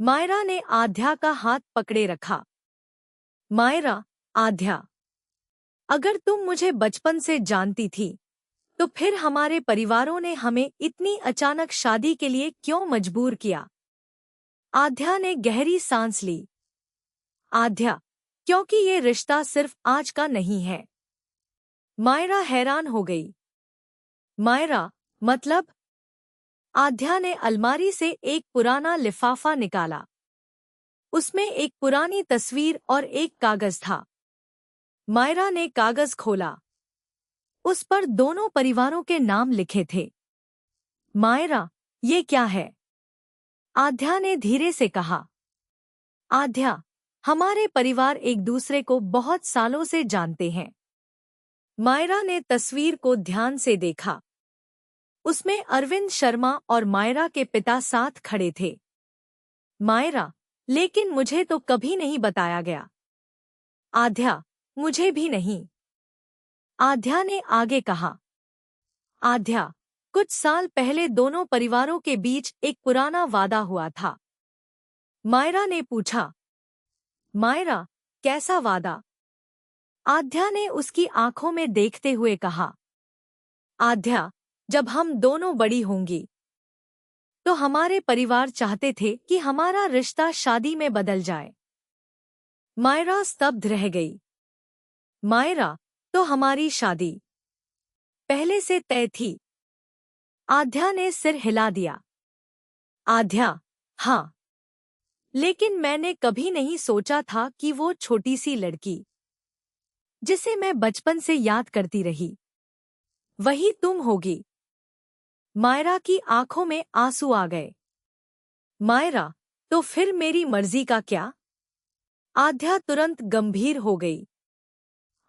मायरा ने आध्या का हाथ पकड़े रखा। मायरा, आध्या, अगर तुम मुझे बचपन से जानती थी तो फिर हमारे परिवारों ने हमें इतनी अचानक शादी के लिए क्यों मजबूर किया? आध्या ने गहरी सांस ली। आध्या, क्योंकि ये रिश्ता सिर्फ आज का नहीं है। मायरा हैरान हो गई। मायरा, मतलब? आध्या ने अलमारी से एक पुराना लिफाफा निकाला। उसमें एक पुरानी तस्वीर और एक कागज था। मायरा ने कागज खोला। उस पर दोनों परिवारों के नाम लिखे थे। मायरा, ये क्या है? आध्या ने धीरे से कहा। आध्या, हमारे परिवार एक दूसरे को बहुत सालों से जानते हैं। मायरा ने तस्वीर को ध्यान से देखा। उसमें अरविंद शर्मा और मायरा के पिता साथ खड़े थे। मायरा, लेकिन मुझे तो कभी नहीं बताया गया। आध्या, मुझे भी नहीं। आध्या ने आगे कहा। आध्या, कुछ साल पहले दोनों परिवारों के बीच एक पुराना वादा हुआ था। मायरा ने पूछा। मायरा, कैसा वादा? आध्या ने उसकी आंखों में देखते हुए कहा। आध्या, जब हम दोनों बड़ी होंगी तो हमारे परिवार चाहते थे कि हमारा रिश्ता शादी में बदल जाए। मायरा स्तब्ध रह गई। मायरा, तो हमारी शादी पहले से तय थी? आध्या ने सिर हिला दिया। आध्या, हाँ, लेकिन मैंने कभी नहीं सोचा था कि वो छोटी सी लड़की जिसे मैं बचपन से याद करती रही वही तुम होगी। मायरा की आंखों में आंसू आ गए। मायरा, तो फिर मेरी मर्जी का क्या? आध्या तुरंत गंभीर हो गई।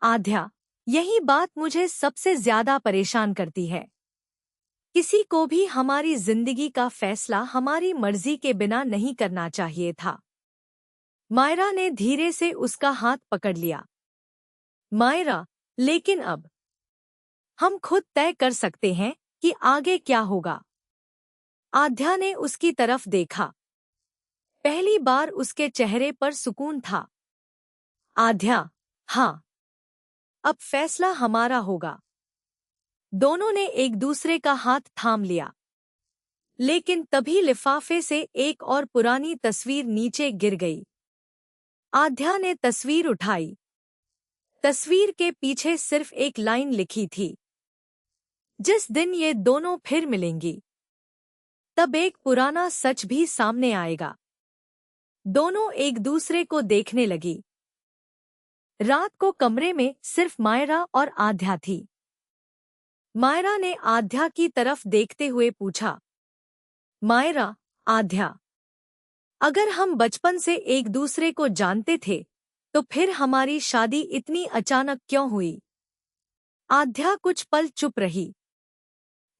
आध्या, यही बात मुझे सबसे ज्यादा परेशान करती है। किसी को भी हमारी जिंदगी का फैसला हमारी मर्जी के बिना नहीं करना चाहिए था। मायरा ने धीरे से उसका हाथ पकड़ लिया। मायरा, लेकिन अब हम खुद तय कर सकते हैं कि आगे क्या होगा। आध्या ने उसकी तरफ देखा। पहली बार उसके चेहरे पर सुकून था। आध्या, हाँ, अब फैसला हमारा होगा। दोनों ने एक दूसरे का हाथ थाम लिया। लेकिन तभी लिफाफे से एक और पुरानी तस्वीर नीचे गिर गई। आध्या ने तस्वीर उठाई। तस्वीर के पीछे सिर्फ एक लाइन लिखी थी। जिस दिन ये दोनों फिर मिलेंगी तब एक पुराना सच भी सामने आएगा। दोनों एक दूसरे को देखने लगी। रात को कमरे में सिर्फ मायरा और आध्या थी। मायरा ने आध्या की तरफ देखते हुए पूछा। मायरा, आध्या, अगर हम बचपन से एक दूसरे को जानते थे तो फिर हमारी शादी इतनी अचानक क्यों हुई? आध्या कुछ पल चुप रही।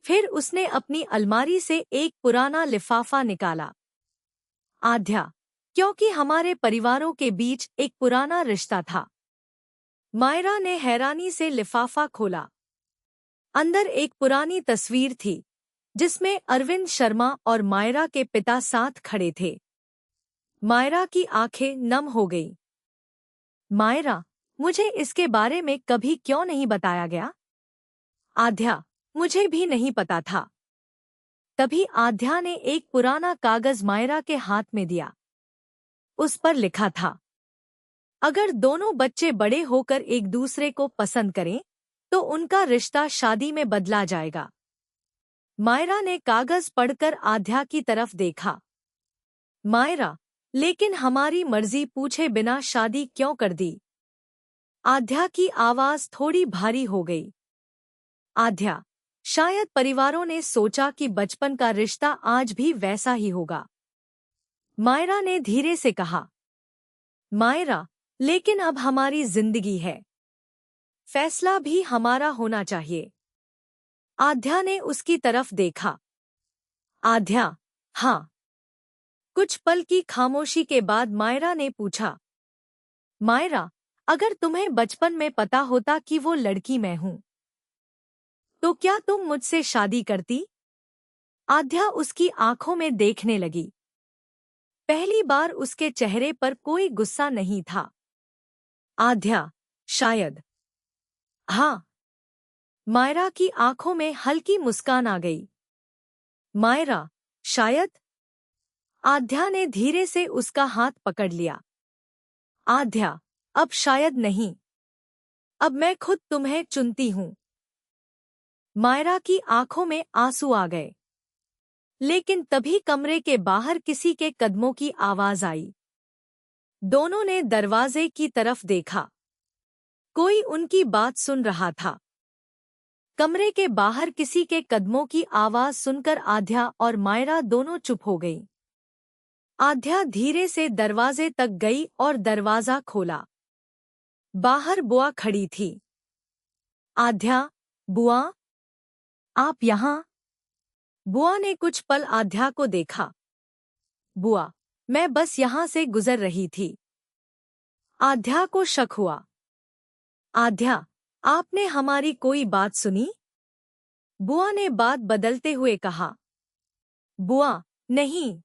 फिर उसने अपनी अलमारी से एक पुराना लिफाफा निकाला। आध्या, क्योंकि हमारे परिवारों के बीच एक पुराना रिश्ता था। मायरा ने हैरानी से लिफाफा खोला। अंदर एक पुरानी तस्वीर थी जिसमें अरविंद शर्मा और मायरा के पिता साथ खड़े थे। मायरा की आंखें नम हो गईं। मायरा, मुझे इसके बारे में कभी क्यों नहीं बताया गया? आध्या, मुझे भी नहीं पता था। तभी आध्या ने एक पुराना कागज मायरा के हाथ में दिया। उस पर लिखा था, अगर दोनों बच्चे बड़े होकर एक दूसरे को पसंद करें तो उनका रिश्ता शादी में बदला जाएगा। मायरा ने कागज पढ़कर आध्या की तरफ देखा। मायरा, लेकिन हमारी मर्जी पूछे बिना शादी क्यों कर दी? आध्या की आवाज थोड़ी भारी हो गई। आध्या, शायद परिवारों ने सोचा कि बचपन का रिश्ता आज भी वैसा ही होगा। मायरा ने धीरे से कहा। मायरा, लेकिन अब हमारी जिंदगी है। फैसला भी हमारा होना चाहिए। आध्या ने उसकी तरफ देखा। आध्या, हाँ। कुछ पल की खामोशी के बाद मायरा ने पूछा। मायरा, अगर तुम्हें बचपन में पता होता कि वो लड़की मैं हूं तो क्या तुम मुझसे शादी करती? आध्या उसकी आंखों में देखने लगी। पहली बार उसके चेहरे पर कोई गुस्सा नहीं था। आध्या, शायद। हाँ। मायरा की आंखों में हल्की मुस्कान आ गई। मायरा, शायद? आध्या ने धीरे से उसका हाथ पकड़ लिया। आध्या, अब शायद नहीं। अब मैं खुद तुम्हें चुनती हूँ। मायरा की आंखों में आंसू आ गए। लेकिन तभी कमरे के बाहर किसी के कदमों की आवाज आई। दोनों ने दरवाजे की तरफ देखा। कोई उनकी बात सुन रहा था। कमरे के बाहर किसी के कदमों की आवाज सुनकर आध्या और मायरा दोनों चुप हो गईं। आध्या धीरे से दरवाजे तक गई और दरवाजा खोला। बाहर बुआ खड़ी थी। आध्या, बुआ, आप यहाँ? बुआ ने कुछ पल आध्या को देखा। बुआ, मैं बस यहाँ से गुजर रही थी। आध्या को शक हुआ। आध्या, आपने हमारी कोई बात सुनी? बुआ ने बात बदलते हुए कहा। बुआ, नहीं।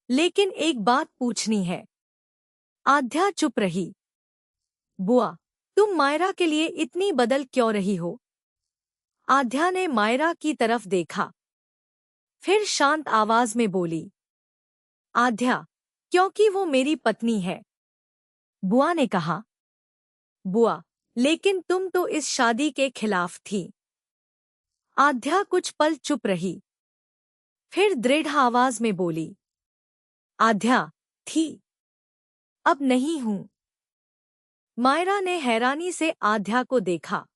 लेकिन एक बात पूछनी है। आध्या चुप रही। बुआ, तुम मायरा के लिए इतनी बदल क्यों रही हो? आध्या ने मायरा की तरफ देखा। फिर शांत आवाज में बोली। आध्या, क्योंकि वो मेरी पत्नी है। बुआ ने कहा। बुआ, लेकिन तुम तो इस शादी के खिलाफ थी। आध्या कुछ पल चुप रही। फिर दृढ़ आवाज में बोली। आध्या, थी। अब नहीं हूं। मायरा ने हैरानी से आध्या को देखा।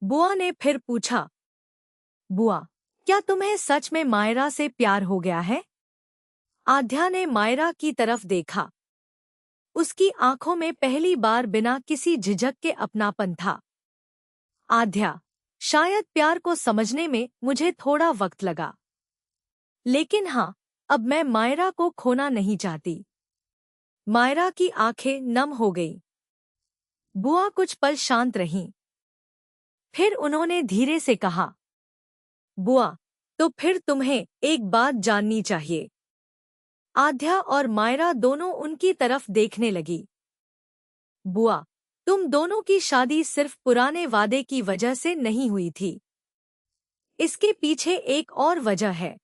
बुआ ने फिर पूछा। बुआ, क्या तुम्हें सच में मायरा से प्यार हो गया है? आध्या ने मायरा की तरफ देखा। उसकी आंखों में पहली बार बिना किसी झिझक के अपनापन था। आध्या, शायद प्यार को समझने में मुझे थोड़ा वक्त लगा। लेकिन हाँ, अब मैं मायरा को खोना नहीं चाहती। मायरा की आंखें नम हो गईं। बुआ कुछ पल शांत रहीं। फिर उन्होंने धीरे से कहा। बुआ, तो फिर तुम्हें एक बात जाननी चाहिए। आध्या और मायरा दोनों उनकी तरफ देखने लगी। बुआ, तुम दोनों की शादी सिर्फ पुराने वादे की वजह से नहीं हुई थी। इसके पीछे एक और वजह है।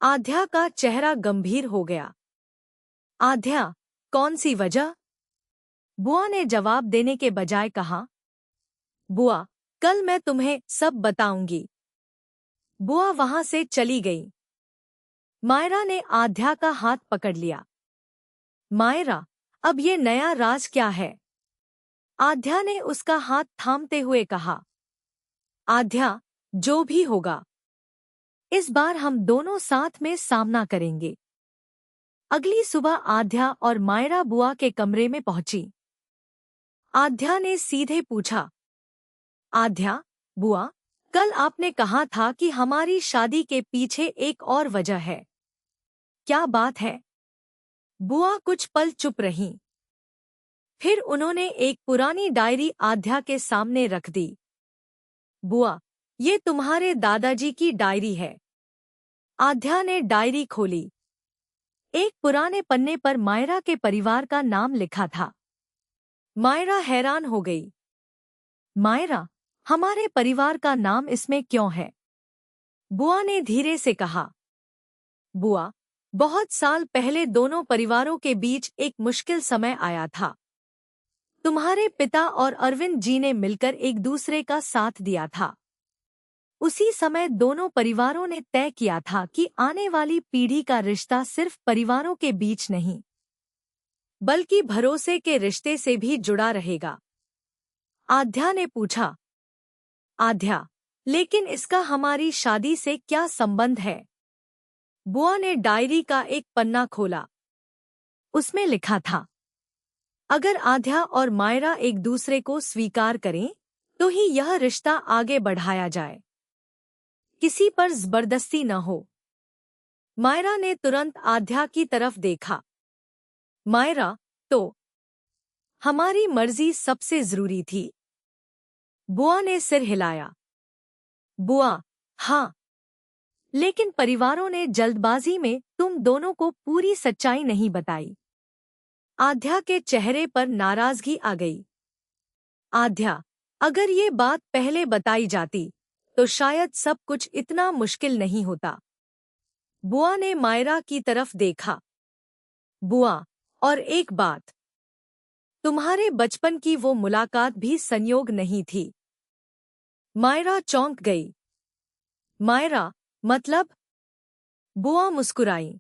आध्या का चेहरा गंभीर हो गया। आध्या, कौन सी वजह? बुआ ने जवाब देने के बजाय कहा। बुआ, कल मैं तुम्हें सब बताऊंगी। बुआ वहां से चली गई। मायरा ने आध्या का हाथ पकड़ लिया। मायरा, अब ये नया राज क्या है? आध्या ने उसका हाथ थामते हुए कहा। आध्या, जो भी होगा, इस बार हम दोनों साथ में सामना करेंगे। अगली सुबह आध्या और मायरा बुआ के कमरे में पहुंची। आध्या ने सीधे पूछा। आध्या, बुआ, कल आपने कहा था कि हमारी शादी के पीछे एक और वजह है। क्या बात है? बुआ कुछ पल चुप रहीं। फिर उन्होंने एक पुरानी डायरी आध्या के सामने रख दी। बुआ, ये तुम्हारे दादाजी की डायरी है। आध्या ने डायरी खोली। एक पुराने पन्ने पर मायरा के परिवार का नाम लिखा था। मायरा हैरान हो गई। मायरा, हमारे परिवार का नाम इसमें क्यों है? बुआ ने धीरे से कहा। बुआ, बहुत साल पहले दोनों परिवारों के बीच एक मुश्किल समय आया था। तुम्हारे पिता और अरविंद जी ने मिलकर एक दूसरे का साथ दिया था। उसी समय दोनों परिवारों ने तय किया था कि आने वाली पीढ़ी का रिश्ता सिर्फ परिवारों के बीच नहीं, बल्कि भरोसे के रिश्ते से भी जुड़ा रहेगा। आध्या ने पूछा। आध्या, लेकिन इसका हमारी शादी से क्या संबंध है? बुआ ने डायरी का एक पन्ना खोला। उसमें लिखा था, अगर आध्या और मायरा एक दूसरे को स्वीकार करें तो ही यह रिश्ता आगे बढ़ाया जाए। किसी पर जबरदस्ती न हो। मायरा ने तुरंत आध्या की तरफ देखा। मायरा, तो हमारी मर्जी सबसे जरूरी थी? बुआ ने सिर हिलाया। बुआ, हाँ। लेकिन परिवारों ने जल्दबाजी में तुम दोनों को पूरी सच्चाई नहीं बताई। आध्या के चेहरे पर नाराजगी आ गई। आध्या, अगर ये बात पहले बताई जाती तो शायद सब कुछ इतना मुश्किल नहीं होता। बुआ ने मायरा की तरफ देखा। बुआ, और एक बात, तुम्हारे बचपन की वो मुलाकात भी संयोग नहीं थी। मायरा चौंक गई। मायरा, मतलब? बुआ मुस्कुराई।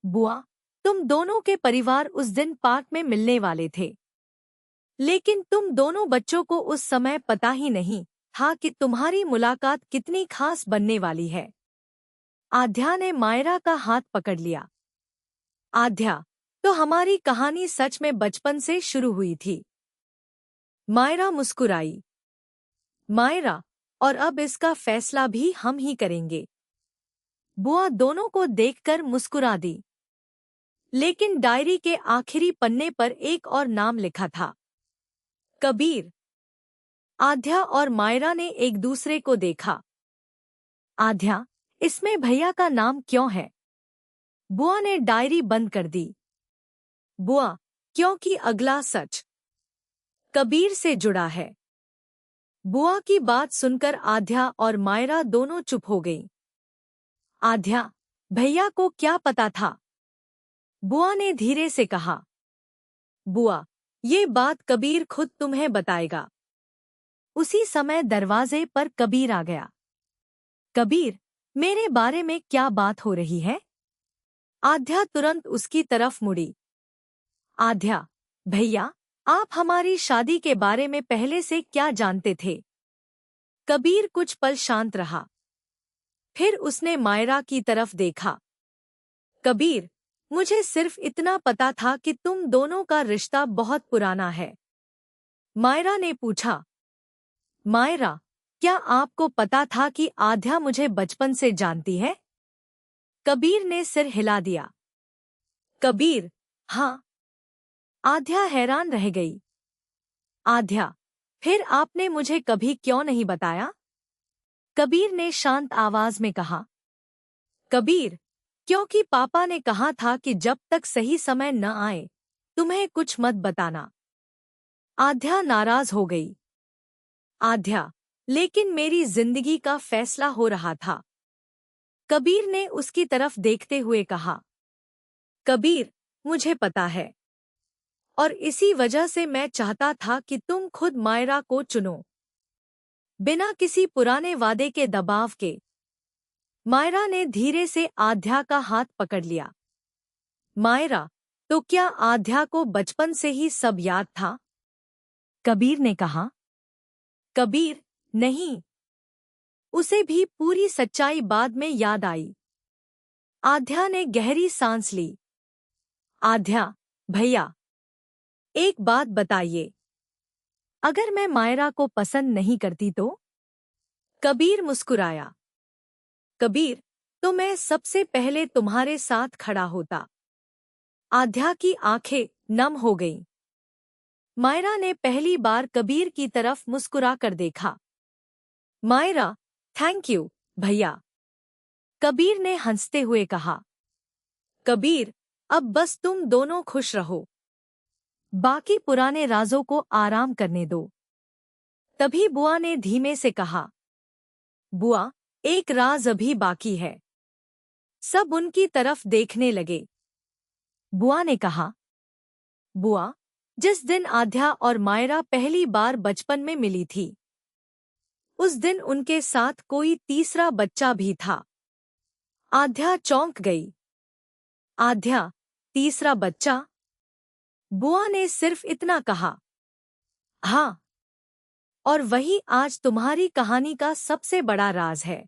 बुआ, तुम दोनों के परिवार उस दिन पार्क में मिलने वाले थे, लेकिन तुम दोनों बच्चों को उस समय पता ही नहीं था कि तुम्हारी मुलाकात कितनी खास बनने वाली है। आध्या ने मायरा का हाथ पकड़ लिया। आध्या, तो हमारी कहानी सच में बचपन से शुरू हुई थी। मायरा मुस्कुराई। मायरा, और अब इसका फैसला भी हम ही करेंगे। बुआ दोनों को देखकर मुस्कुरा दी। लेकिन डायरी के आखिरी पन्ने पर एक और नाम लिखा था, कबीर। आध्या और मायरा ने एक दूसरे को देखा। आध्या, इसमें भैया का नाम क्यों है? बुआ ने डायरी बंद कर दी। बुआ, क्योंकि अगला सच कबीर से जुड़ा है। बुआ की बात सुनकर आध्या और मायरा दोनों चुप हो गईं। आध्या, भैया को क्या पता था? बुआ ने धीरे से कहा। बुआ, ये बात कबीर खुद तुम्हें बताएगा। उसी समय दरवाजे पर कबीर आ गया। कबीर, मेरे बारे में क्या बात हो रही है? आध्या तुरंत उसकी तरफ मुड़ी। आध्या, भैया, आप हमारी शादी के बारे में पहले से क्या जानते थे? कबीर कुछ पल शांत रहा। फिर उसने मायरा की तरफ देखा। कबीर, मुझे सिर्फ इतना पता था कि तुम दोनों का रिश्ता बहुत पुराना है। मायरा ने पूछा। मायरा, क्या आपको पता था कि आध्या मुझे बचपन से जानती है? कबीर ने सिर हिला दिया। कबीर, हाँ। आध्या हैरान रह गई। आध्या, फिर आपने मुझे कभी क्यों नहीं बताया? कबीर ने शांत आवाज में कहा। कबीर, क्योंकि पापा ने कहा था कि जब तक सही समय न आए तुम्हें कुछ मत बताना। आध्या नाराज हो गई। आध्या, लेकिन मेरी जिंदगी का फैसला हो रहा था। कबीर ने उसकी तरफ देखते हुए कहा। कबीर, मुझे पता है, और इसी वजह से मैं चाहता था कि तुम खुद मायरा को चुनो, बिना किसी पुराने वादे के दबाव के। मायरा ने धीरे से आध्या का हाथ पकड़ लिया। मायरा, तो क्या आध्या को बचपन से ही सब याद था? कबीर ने कहा। कबीर, नहीं, उसे भी पूरी सच्चाई बाद में याद आई। आध्या ने गहरी सांस ली। आध्या, भैया, एक बात बताइए, अगर मैं मायरा को पसंद नहीं करती तो? कबीर मुस्कुराया। कबीर, तो मैं सबसे पहले तुम्हारे साथ खड़ा होता। आध्या की आंखें नम हो गईं। मायरा ने पहली बार कबीर की तरफ मुस्कुरा कर देखा। मायरा, थैंक यू, भैया। कबीर ने हंसते हुए कहा। कबीर, अब बस तुम दोनों खुश रहो। बाकी पुराने राजों को आराम करने दो। तभी बुआ ने धीमे से कहा। बुआ, एक राज अभी बाकी है। सब उनकी तरफ देखने लगे। बुआ ने कहा। बुआ, जिस दिन आध्या और मायरा पहली बार बचपन में मिली थी, उस दिन उनके साथ कोई तीसरा बच्चा भी था। आध्या चौंक गई। आध्या, तीसरा बच्चा? बुआ ने सिर्फ इतना कहा। हाँ, और वही आज तुम्हारी कहानी का सबसे बड़ा राज है।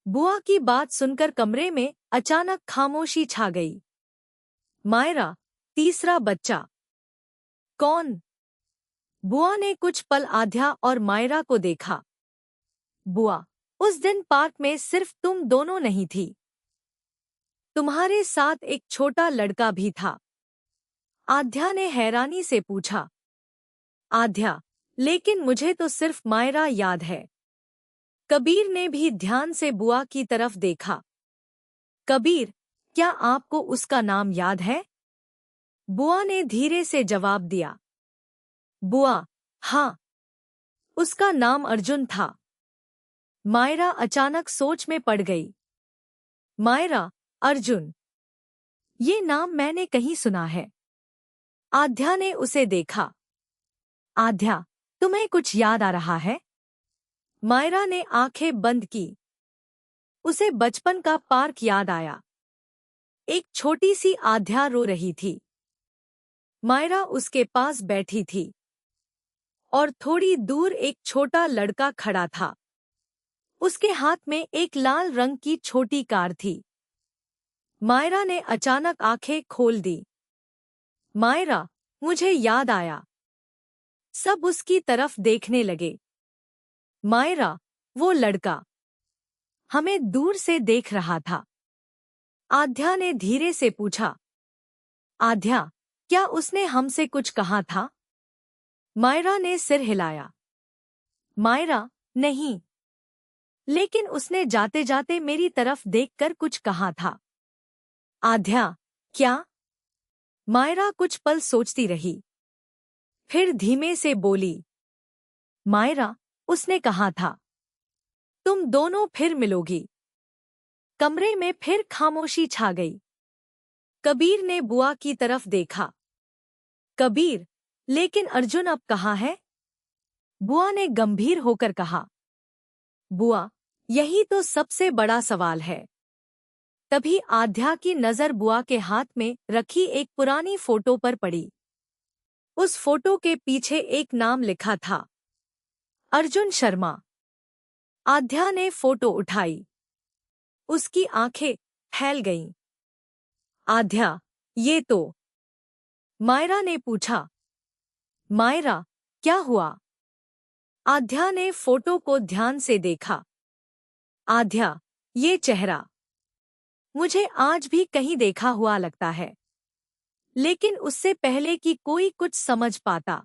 बुआ की बात सुनकर कमरे में अचानक खामोशी छा गई। मायरा, तीसरा बच्चा? कौन? बुआ ने कुछ पल आध्या और मायरा को देखा। बुआ, उस दिन पार्क में सिर्फ तुम दोनों नहीं थी, तुम्हारे साथ एक छोटा लड़का भी था। आध्या ने हैरानी से पूछा। आध्या, लेकिन मुझे तो सिर्फ मायरा याद है। कबीर ने भी ध्यान से बुआ की तरफ देखा। कबीर, क्या आपको उसका नाम याद है? बुआ ने धीरे से जवाब दिया। बुआ, हाँ, उसका नाम अर्जुन था। मायरा अचानक सोच में पड़ गई। मायरा, अर्जुन, ये नाम मैंने कहीं सुना है। आध्या ने उसे देखा। आध्या, तुम्हें कुछ याद आ रहा है? मायरा ने आंखें बंद की। उसे बचपन का पार्क याद आया। एक छोटी सी आध्या रो रही थी। मायरा उसके पास बैठी थी और थोड़ी दूर एक छोटा लड़का खड़ा था। उसके हाथ में एक लाल रंग की छोटी कार थी। मायरा ने अचानक आंखें खोल दी। मायरा, मुझे याद आया। सब उसकी तरफ देखने लगे। मायरा, वो लड़का हमें दूर से देख रहा था। आध्या ने धीरे से पूछा। आध्या, क्या उसने हमसे कुछ कहा था? मायरा ने सिर हिलाया। मायरा, नहीं, लेकिन उसने जाते जाते मेरी तरफ देखकर कुछ कहा था। आध्या, क्या? मायरा कुछ पल सोचती रही। फिर धीमे से बोली। मायरा, उसने कहा था, तुम दोनों फिर मिलोगी। कमरे में फिर खामोशी छा गई। कबीर ने बुआ की तरफ देखा। कबीर, लेकिन अर्जुन अब कहाँ है? बुआ ने गंभीर होकर कहा। बुआ, यही तो सबसे बड़ा सवाल है। तभी आध्या की नजर बुआ के हाथ में रखी एक पुरानी फोटो पर पड़ी। उस फोटो के पीछे एक नाम लिखा था, अर्जुन शर्मा। आध्या ने फोटो उठाई। उसकी आंखें फैल गईं। आध्या, ये तो। मायरा ने पूछा। मायरा, क्या हुआ? आध्या ने फोटो को ध्यान से देखा। आध्या, ये चेहरा मुझे आज भी कहीं देखा हुआ लगता है, लेकिन उससे पहले कि कोई कुछ समझ पाता,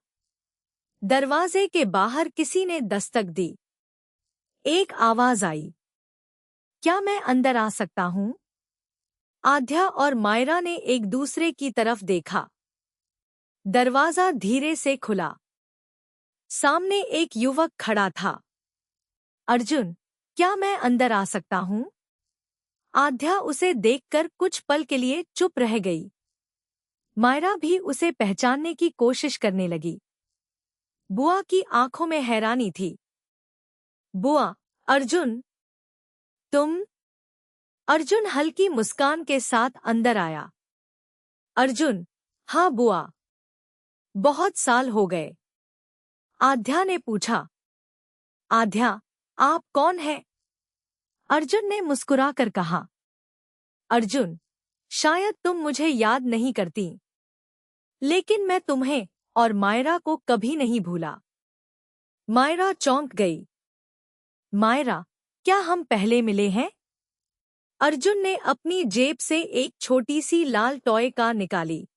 दरवाजे के बाहर किसी ने दस्तक दी। एक आवाज आई। क्या मैं अंदर आ सकता हूँ? आध्या और मायरा ने एक दूसरे की तरफ देखा। दरवाजा धीरे से खुला। सामने एक युवक खड़ा था। अर्जुन, क्या मैं अंदर आ सकता हूँ? आध्या उसे देखकर कुछ पल के लिए चुप रह गई। मायरा भी उसे पहचानने की कोशिश करने लगी। बुआ की आंखों में हैरानी थी। बुआ, अर्जुन, तुम? अर्जुन हल्की मुस्कान के साथ अंदर आया। अर्जुन, हाँ बुआ, बहुत साल हो गए। आध्या ने पूछा। आध्या, आप कौन हैं? अर्जुन ने मुस्कुराकर कहा। अर्जुन, शायद तुम मुझे याद नहीं करती, लेकिन मैं तुम्हें और मायरा को कभी नहीं भूला। मायरा चौंक गई। मायरा, क्या हम पहले मिले हैं? अर्जुन ने अपनी जेब से एक छोटी सी लाल टॉय कार निकाली।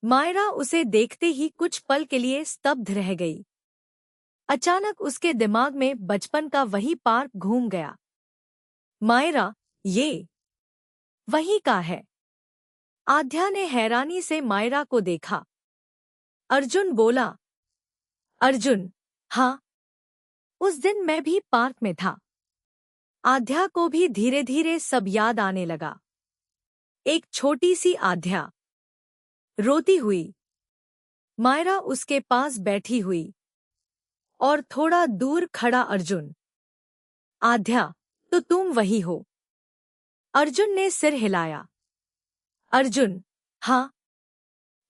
मायरा उसे देखते ही कुछ पल के लिए स्तब्ध रह गई। अचानक उसके दिमाग में बचपन का वही पार्क घूम गया। मायरा, ये वही का है। आध्या ने हैरानी से मायरा को देखा। अर्जुन बोला। अर्जुन, हाँ, उस दिन मैं भी पार्क में था। आध्या को भी धीरे धीरे सब याद आने लगा। एक छोटी सी आध्या, रोती हुई। मायरा उसके पास बैठी हुई और थोड़ा दूर खड़ा अर्जुन। आध्या, तो तुम वही हो? अर्जुन ने सिर हिलाया। अर्जुन, हाँ।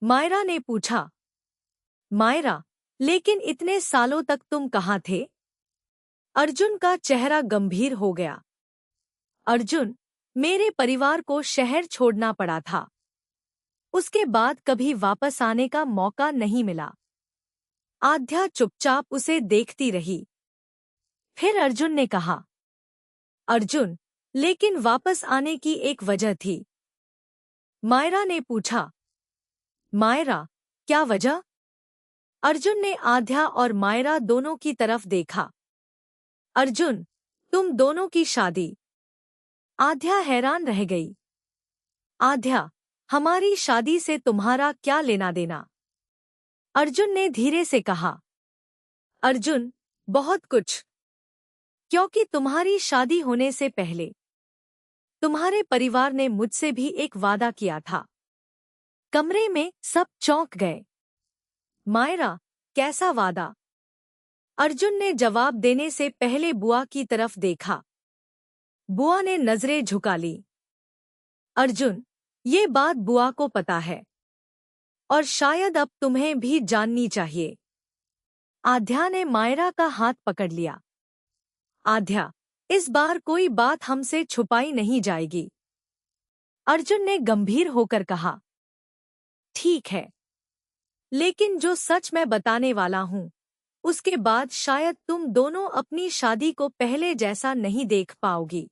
मायरा ने पूछा। मायरा, लेकिन इतने सालों तक तुम कहाँ थे? अर्जुन का चेहरा गंभीर हो गया। अर्जुन, मेरे परिवार को शहर छोड़ना पड़ा था। उसके बाद कभी वापस आने का मौका नहीं मिला। आध्या चुपचाप उसे देखती रही। फिर अर्जुन ने कहा। अर्जुन, लेकिन वापस आने की एक वजह थी। मायरा ने पूछा। मायरा, क्या वजह? अर्जुन ने आध्या और मायरा दोनों की तरफ देखा। अर्जुन, तुम दोनों की शादी। आध्या हैरान रह गई। आध्या, हमारी शादी से तुम्हारा क्या लेना देना? अर्जुन ने धीरे से कहा। अर्जुन, बहुत कुछ। क्योंकि तुम्हारी शादी होने से पहले तुम्हारे परिवार ने मुझसे भी एक वादा किया था। कमरे में सब चौंक गए। मायरा, कैसा वादा? अर्जुन ने जवाब देने से पहले बुआ की तरफ देखा। बुआ ने नजरें झुका ली। अर्जुन, ये बात बुआ को पता है और शायद अब तुम्हें भी जाननी चाहिए। आध्या ने मायरा का हाथ पकड़ लिया। आध्या, इस बार कोई बात हमसे छुपाई नहीं जाएगी। अर्जुन ने गंभीर होकर कहा। ठीक है, लेकिन जो सच मैं बताने वाला हूं, उसके बाद शायद तुम दोनों अपनी शादी को पहले जैसा नहीं देख पाओगी।